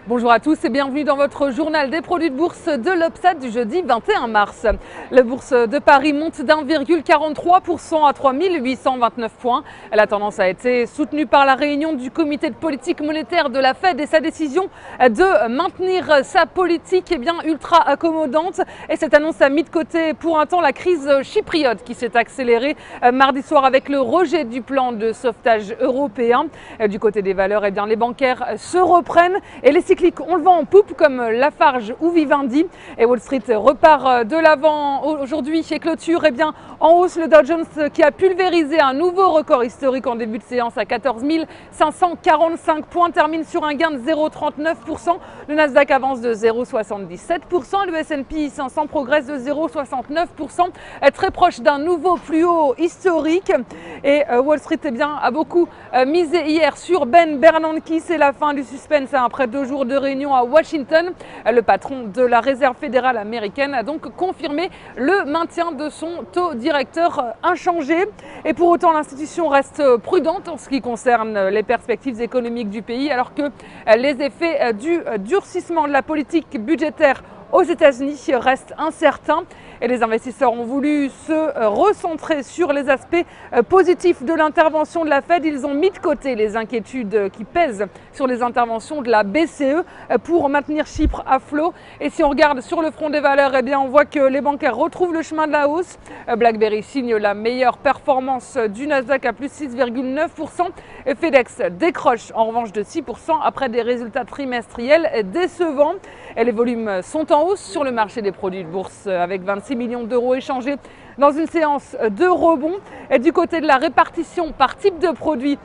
Bonjour à tous et bienvenue dans votre journal des produits de bourse de l'Obsat du jeudi 21 mars. La bourse de Paris monte d'1,43% à 3829 points. La tendance a été soutenue par la réunion du comité de politique monétaire de la Fed et sa décision de maintenir sa politique ultra accommodante. Et cette annonce a mis de côté pour un temps la crise chypriote qui s'est accélérée mardi soir avec le rejet du plan de sauvetage européen. Du côté des valeurs, les bancaires se reprennent et les cycliques ont le vent en poupe comme Lafarge ou Vivendi. Et Wall Street repart de l'avant aujourd'hui et clôture en hausse. Le Dow Jones qui a pulvérisé un nouveau record historique en début de séance à 14 545 points termine sur un gain de 0,39%. Le Nasdaq avance de 0,77%. Le S&P 500 progresse de 0,69%, très proche d'un nouveau plus haut historique. Et Wall Street a beaucoup misé hier sur Ben Bernanke. C'est la fin du suspense après 2 jours de réunion à Washington. Le patron de la Réserve fédérale américaine a donc confirmé le maintien de son taux directeur inchangé. Et pour autant, l'institution reste prudente en ce qui concerne les perspectives économiques du pays, alors que les effets du durcissement de la politique budgétaire aux États-Unis restent incertains. Et les investisseurs ont voulu se recentrer sur les aspects positifs de l'intervention de la Fed. Ils ont mis de côté les inquiétudes qui pèsent sur les interventions de la BCE pour maintenir Chypre à flot. Et si on regarde sur le front des valeurs, on voit que les bancaires retrouvent le chemin de la hausse. BlackBerry signe la meilleure performance du Nasdaq à plus 6,9%. Et FedEx décroche en revanche de 6% après des résultats trimestriels décevants. Et les volumes sont en hausse sur le marché des produits de bourse avec 26 millions d'euros échangés dans une séance de rebond. Et du côté de la répartition par type de produit,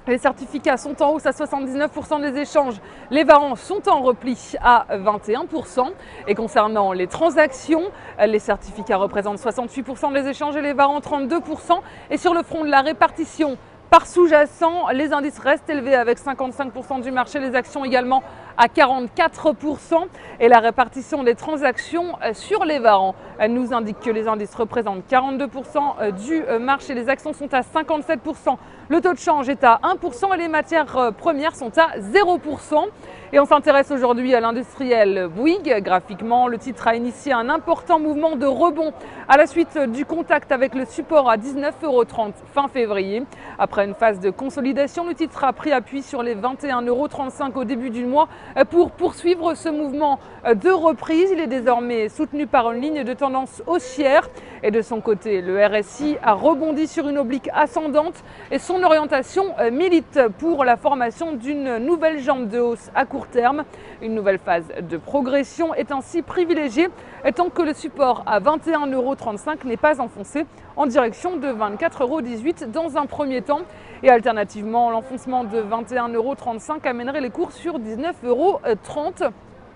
les certificats sont en hausse à 79% des échanges. Les varants sont en repli à 21%. Et concernant les transactions, les certificats représentent 68% des échanges et les varants 32%. Et sur le front de la répartition par sous-jacent, les indices restent élevés avec 55% du marché, les actions également à 44%. Et la répartition des transactions sur les varants nous indique que les indices représentent 42% du marché, les actions sont à 57%, le taux de change est à 1% et les matières premières sont à 0%. Et on s'intéresse aujourd'hui à l'industriel Bouygues. Graphiquement, le titre a initié un important mouvement de rebond à la suite du contact avec le support à 19,30 € fin février. Après une phase de consolidation, le titre a pris appui sur les 21,35 € au début du mois pour poursuivre ce mouvement de reprise. Il est désormais soutenu par une ligne de tendance haussière. Et de son côté, le RSI a rebondi sur une oblique ascendante et son orientation milite pour la formation d'une nouvelle jambe de hausse à court terme. Une nouvelle phase de progression est ainsi privilégiée tant que le support à 21,35 € n'est pas enfoncé en direction de 24,18 € dans un premier temps. Et alternativement, l'enfoncement de 21,35 € amènerait les cours sur 19,30 €.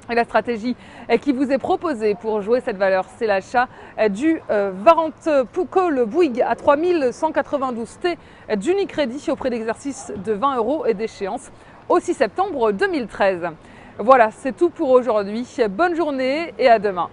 Et la stratégie qui vous est proposée pour jouer cette valeur, c'est l'achat du Warrant Call Bouygues à 3192 T d'Unicredit au prix d'exercice de 20 € et d'échéance au 6 septembre 2013. Voilà, c'est tout pour aujourd'hui. Bonne journée et à demain.